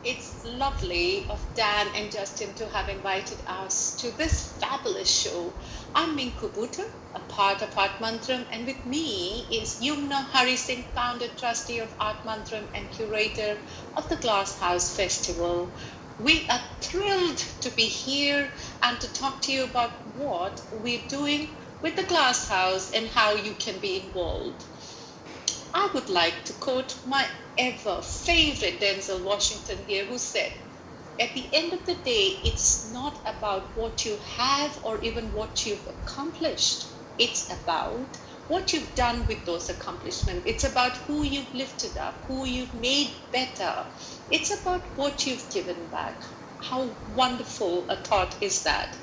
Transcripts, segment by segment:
It's lovely of Dan and Justin to have invited us to this fabulous show. I'm Minku, a part of Art Mantram, and with me is Yumna Hari Singh, founder, trustee of Art Mantram and curator of the Glasshouse Festival. We are thrilled to be here and to talk to you about what we're doing with the Glasshouse and how you can be involved. I would like to quote my ever favorite Denzel Washington here, who said, at the end of the day, it's not about what you have or even what you've accomplished. It's about what you've done with those accomplishments. It's about who you've lifted up, who you've made better. It's about what you've given back. How wonderful a thought is that?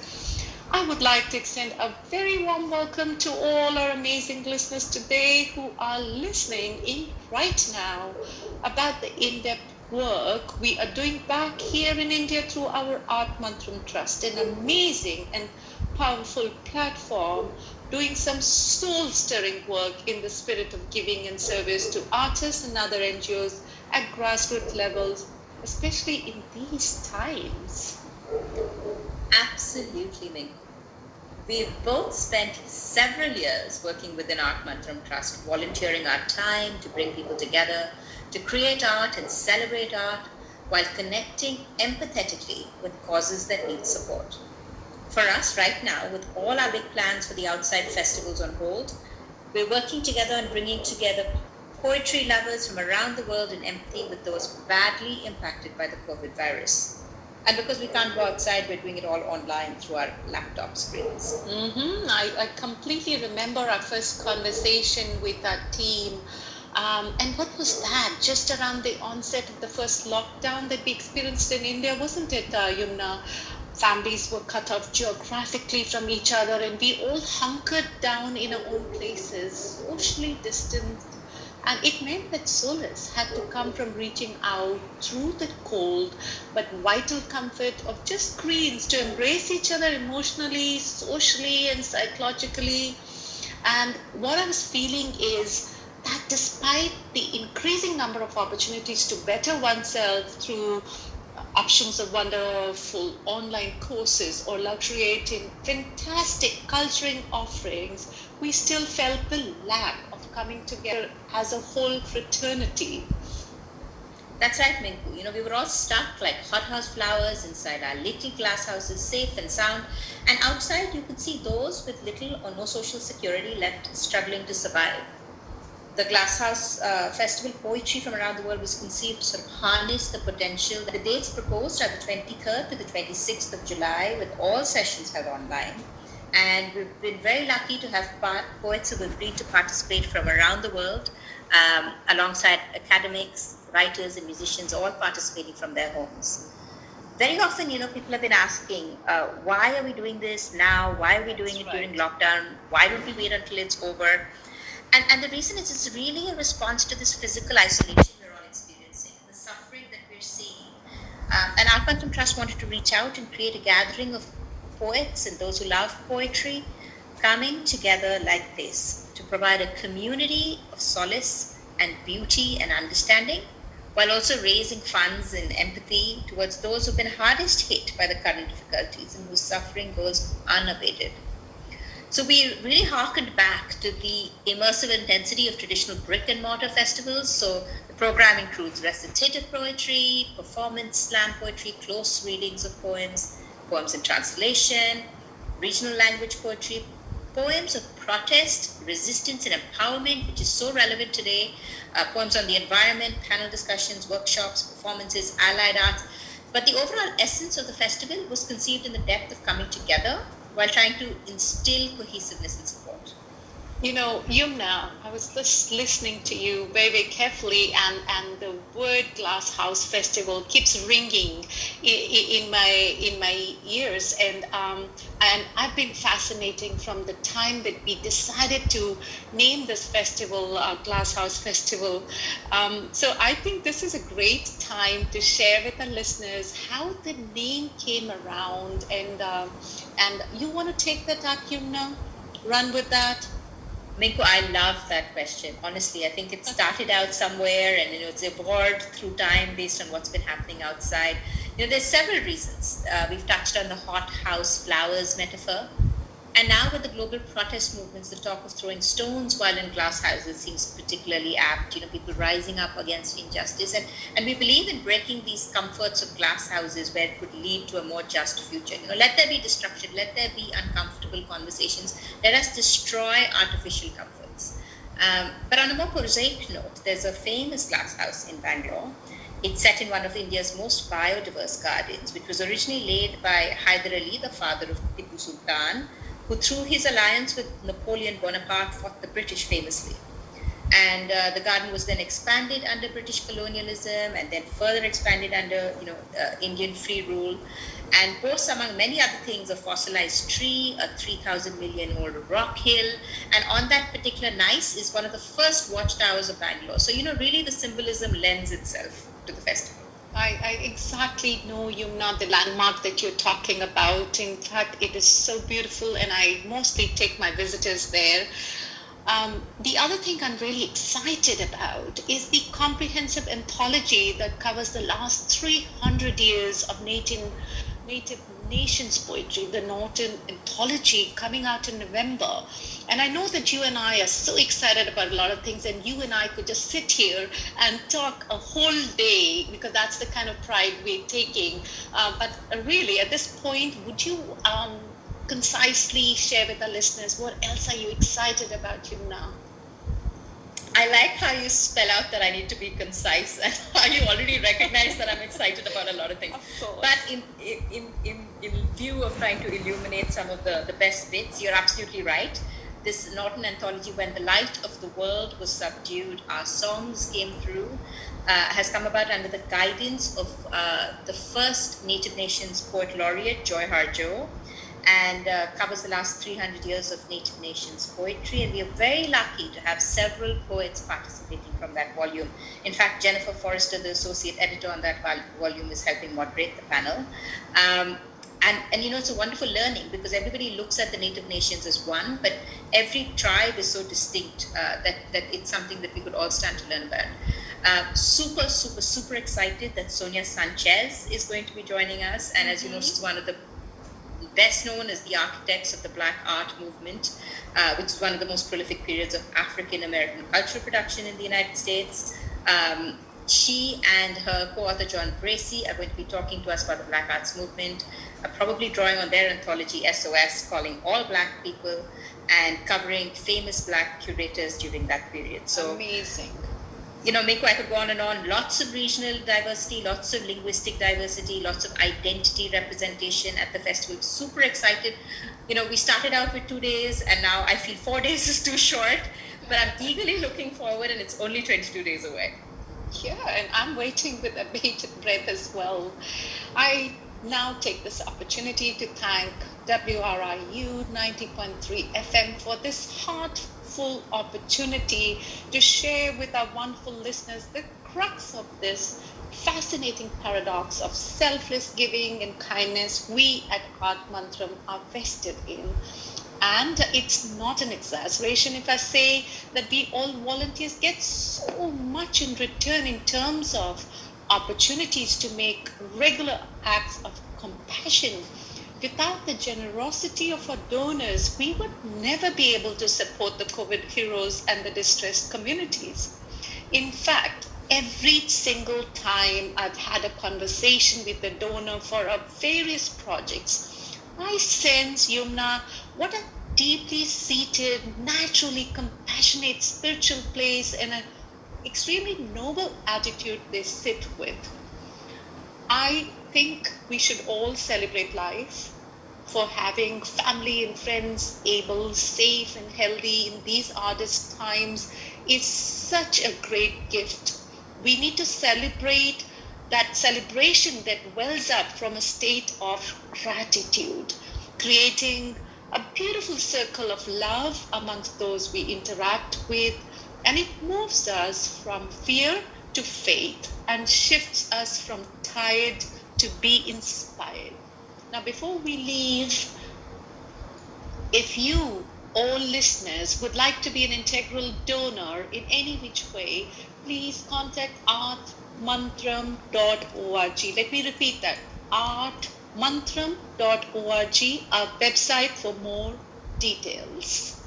I would like to extend a very warm welcome to all our amazing listeners today who are listening in right now about the in-depth work we are doing back here in India through our Art Mantram Trust, an amazing and powerful platform doing some soul-stirring work in the spirit of giving and service to artists and other NGOs at grassroots levels, especially in these times. Absolutely, Minku. We've both spent several years working within Art Mantram Trust, volunteering our time to bring people together, to create art and celebrate art, while connecting empathetically with causes that need support. For us right now, with all our big plans for the outside festivals on hold, we're working together and bringing together poetry lovers from around the world in empathy with those badly impacted by the COVID virus. And because we can't go outside, we're doing it all online through our laptop screens. I completely remember our first conversation with our team. And what was that? Just around the onset of the first lockdown that we experienced in India, wasn't it, Yumna? Families were cut off geographically from each other, and we all hunkered down in our own places, socially distant. And it meant that solace had to come from reaching out through the cold but vital comfort of just screens to embrace each other emotionally, socially, and psychologically. And what I was feeling is that despite the increasing number of opportunities to better oneself through options of wonderful online courses or luxuriating fantastic culturing offerings, we still felt the lack of coming together as a whole fraternity. That's right, Minku. We were all stuck like hothouse flowers inside our little glass houses, safe and sound. And outside, you could see those with little or no social security left struggling to survive. The Glasshouse Festival poetry from around the world was conceived to sort of harness the potential. The dates proposed are the 23rd to the 26th of July, with all sessions held online. And we've been very lucky to have poets who have agreed to participate from around the world, alongside academics, writers, and musicians, all participating from their homes. Very often, people have been asking, why are we doing this now? Why are we doing it during lockdown? Why don't we wait until it's over? And the reason is it's really a response to this physical isolation we're all experiencing, the suffering that we're seeing. And Art Mantram Trust wanted to reach out and create a gathering of poets and those who love poetry coming together like this to provide a community of solace and beauty and understanding, while also raising funds and empathy towards those who've been hardest hit by the current difficulties and whose suffering goes unabated. So we really harkened back to the immersive intensity of traditional brick and mortar festivals. So the program includes recitative poetry, performance slam poetry, close readings of poems, poems in translation, regional language poetry, poems of protest, resistance, and empowerment, which is so relevant today, poems on the environment, panel discussions, workshops, performances, allied arts. But the overall essence of the festival was conceived in the depth of coming together while trying to instill cohesiveness and support. Yumna, I was just listening to you very, very carefully, and the word Glasshouse Festival keeps ringing in my ears, and I've been fascinating from the time that we decided to name this festival Glasshouse Festival. So I think this is a great time to share with our listeners how the name came around, and you want to take that up, Yumna? Run with that? Minku, I love that question. Honestly, I think it started out somewhere and it's evolved through time based on what's been happening outside. There's several reasons. We've touched on the hothouse flowers metaphor. And now with the global protest movements, the talk of throwing stones while in glass houses seems particularly apt. People rising up against injustice. And we believe in breaking these comforts of glass houses where it could lead to a more just future. Let there be destruction, let there be uncomfortable conversations. Let us destroy artificial comforts. But on a more prosaic note, there's a famous glass house in Bangalore. It's set in one of India's most biodiverse gardens, which was originally laid by Hyder Ali, the father of Tipu Sultan, who through his alliance with Napoleon Bonaparte fought the British famously. And the garden was then expanded under British colonialism and then further expanded under Indian free rule, and boasts among many other things a fossilized tree, a 3,000 million old rock hill, and on that particular gneiss is one of the first watchtowers of Bangalore. So really the symbolism lends itself to the festival. I exactly know, Yumna, the landmark that you're talking about. In fact, it is so beautiful, and I mostly take my visitors there. The other thing I'm really excited about is the comprehensive anthology that covers the last 300 years of Native Nations poetry, the Northern Anthology, coming out in November. And I know that you and I are so excited about a lot of things, and you and I could just sit here and talk a whole day, because that's the kind of pride we're taking. But really, at this point, would you concisely share with our listeners what else are you excited about, Yumna? I like how you spell out that I need to be concise, and how you already recognize that I'm excited about a lot of things. Of course. But in view of trying to illuminate some of the best bits, you're absolutely right. This Northern Anthology, when the light of the world was subdued, our songs came through, has come about under the guidance of the first Native Nations Poet Laureate, Joy Harjo, and covers the last 300 years of Native Nations poetry. And we are very lucky to have several poets participating from that volume. In fact, Jennifer Forrester, the associate editor on that volume, is helping moderate the panel. And it's a wonderful learning, because everybody looks at the Native Nations as one, but every tribe is so distinct that it's something that we could all stand to learn about. Super excited that Sonia Sanchez is going to be joining us. And as you know, she's one of the best known as the architects of the Black Art movement, which is one of the most prolific periods of African American cultural production in the United States. She and her co-author John Bracey are going to be talking to us about the Black Arts movement, probably drawing on their anthology SOS, calling all Black people, and covering famous Black curators during that period. So amazing. Minku, I could go on and on. Lots of regional diversity, lots of linguistic diversity, lots of identity representation at the festival. Super excited. We started out with 2 days, and now I feel 4 days is too short, but I'm eagerly looking forward, and it's only 22 days away. Yeah, and I'm waiting with a bated breath as well. I now take this opportunity to thank WRIU 90.3 FM for this heartful opportunity to share with our wonderful listeners the crux of this fascinating paradox of selfless giving and kindness we at Art Mantram are vested in. And it's not an exaggeration if I say that we all volunteers get so much in return in terms of opportunities to make regular acts of compassion. Without the generosity of our donors, we would never be able to support the COVID heroes and the distressed communities. In fact, every single time I've had a conversation with a donor for our various projects, I sense, Yumna, what a deeply seated, naturally compassionate spiritual place and an extremely noble attitude they sit with. I think we should all celebrate life for having family and friends able, safe and healthy in these hardest times is such a great gift. We need to celebrate that celebration that wells up from a state of gratitude, creating a beautiful circle of love amongst those we interact with, and it moves us from fear to faith and shifts us from tired to be inspired. Now, before we leave, if you all listeners would like to be an integral donor in any which way, please contact artmantram.org. Let me repeat that, artmantram.org, our website for more details.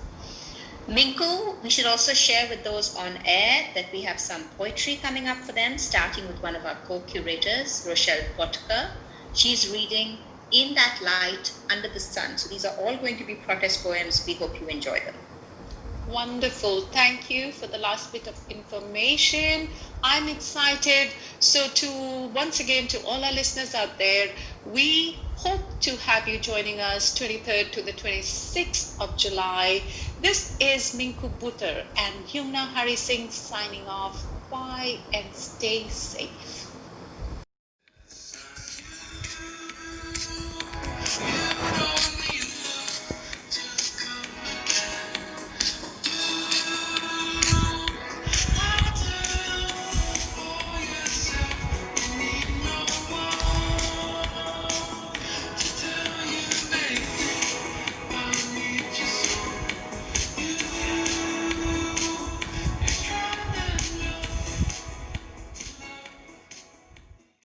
Minku, we should also share with those on air that we have some poetry coming up for them, starting with one of our co-curators, Rochelle Potka. She's reading In That Light, Under the Sun. So these are all going to be protest poems. We hope you enjoy them. Wonderful. Thank you for the last bit of information. I'm excited. So once again, to all our listeners out there, we hope to have you joining us 23rd to the 26th of July. This is Minku Buttar and Yumna Hari Singh signing off. Bye and stay safe.